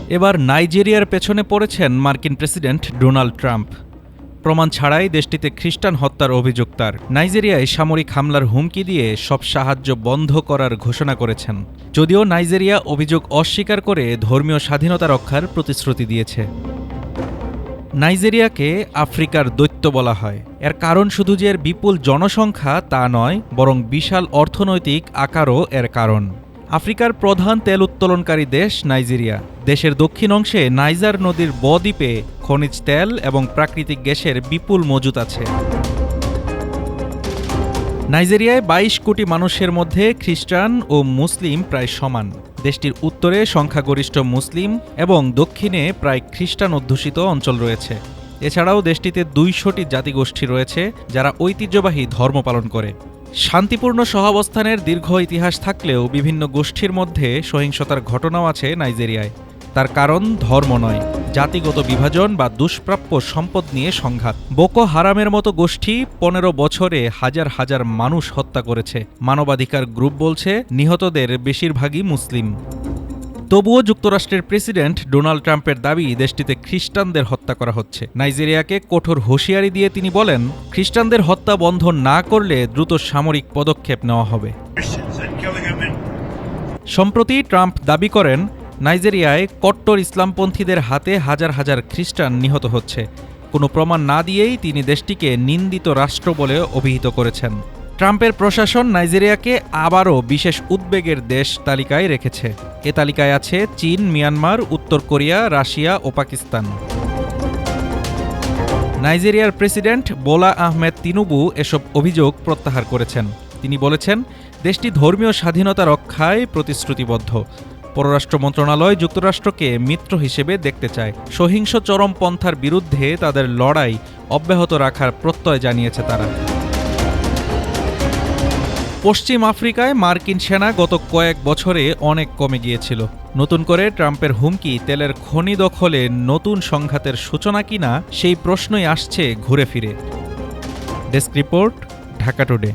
এবার নাইজেরিয়ার পেছনে পড়েছেন মার্কিন প্রেসিডেন্ট ডোনাল্ড ট্রাম্প। প্রমাণ ছাড়াই দেশটিতে খ্রিস্টান হত্যার অভিযোগ তার। নাইজেরিয়ায় সামরিক হামলার হুমকি দিয়ে সব সাহায্য বন্ধ করার ঘোষণা করেছেন। যদিও নাইজেরিয়া অভিযোগ অস্বীকার করে ধর্মীয় স্বাধীনতা রক্ষার প্রতিশ্রুতি দিয়েছে। নাইজেরিয়াকে আফ্রিকার দৈত্য বলা হয়। এর কারণ শুধু যে এর বিপুল জনসংখ্যা তা নয়, বরং বিশাল অর্থনৈতিক আকারও এর কারণ। আফ্রিকার প্রধান তেল উত্তোলনকারী দেশ নাইজেরিয়া। দেশের দক্ষিণ অংশে নাইজার নদীর বদ্বীপে খনিজ তেল এবং প্রাকৃতিক গ্যাসের বিপুল মজুত আছে। নাইজেরিয়ায় ২২ কোটি মানুষের মধ্যে খ্রিস্টান ও মুসলিম প্রায় সমান। দেশটির উত্তরে সংখ্যাগরিষ্ঠ মুসলিম এবং দক্ষিণে প্রায় খ্রিস্টান অধ্যুষিত অঞ্চল রয়েছে। এছাড়াও দেশটিতে ২০০টি জাতিগোষ্ঠী রয়েছে যারা ঐতিহ্যবাহী ধর্ম পালন করে। শান্তিপূর্ণ সহাবস্থানের দীর্ঘ ইতিহাস থাকলেও বিভিন্ন গোষ্ঠীর মধ্যে সহিংসতার ঘটনাও আছে নাইজেরিয়ায়। তার কারণ ধর্ম নয়, জাতিগত বিভাজন বা দুষ্প্রাপ্য সম্পদ নিয়ে সংঘাত। বোকো হারামের মতো গোষ্ঠী ১৫ বছরে হাজার হাজার মানুষ হত্যা করেছে। মানবাধিকার গ্রুপ বলছে নিহতদের বেশিরভাগই মুসলিম। তবুও যুক্তরাষ্ট্রের প্রেসিডেন্ট ডোনাল্ড ট্রাম্পের দাবি দেশটিতে খ্রিস্টানদের হত্যা করা হচ্ছে। নাইজেরিয়াকে কঠোর হুঁশিয়ারি দিয়ে তিনি বলেন, খ্রিস্টানদের হত্যা বন্ধ না করলে দ্রুত সামরিক পদক্ষেপ নেওয়া হবে। সম্প্রতি ট্রাম্প দাবি করেন, নাইজেরিয়ায় কট্টর ইসলামপন্থীদের হাতে হাজার হাজার খ্রিস্টান নিহত হচ্ছে। কোনো প্রমাণ না দিয়েই তিনি দেশটিকে নিন্দিত রাষ্ট্র বলে অভিহিত করেছেন। ট্রাম্পের প্রশাসন নাইজেরিয়াকে আবারও বিশেষ উদ্বেগের দেশ তালিকায় রেখেছে। এ তালিকায় আছে চীন, মিয়ানমার, উত্তর কোরিয়া, রাশিয়া ও পাকিস্তান। নাইজেরিয়ার প্রেসিডেন্ট বোলা আহমেদ তিনুবু এসব অভিযোগ প্রত্যাহার করেছেন। তিনি বলেছেন, দেশটি ধর্মীয় স্বাধীনতা রক্ষায় প্রতিশ্রুতিবদ্ধ। পররাষ্ট্র মন্ত্রণালয় যুক্তরাষ্ট্রকে মিত্র হিসেবে দেখতে চায়। সহিংস চরমপন্থার বিরুদ্ধে তাদের লড়াই অব্যাহত রাখার প্রত্যয় জানিয়েছে তারা। পশ্চিম আফ্রিকায় মার্কিন সেনা গত কয়েক বছরে অনেক কমে গিয়েছিল। নতুন করে ট্রাম্পের হুমকি তেলের খনি দখলে নতুন সংঘাতের সূচনা কিনা সেই প্রশ্নই আসছে ঘুরে ফিরে। Desk report, Dhaka today.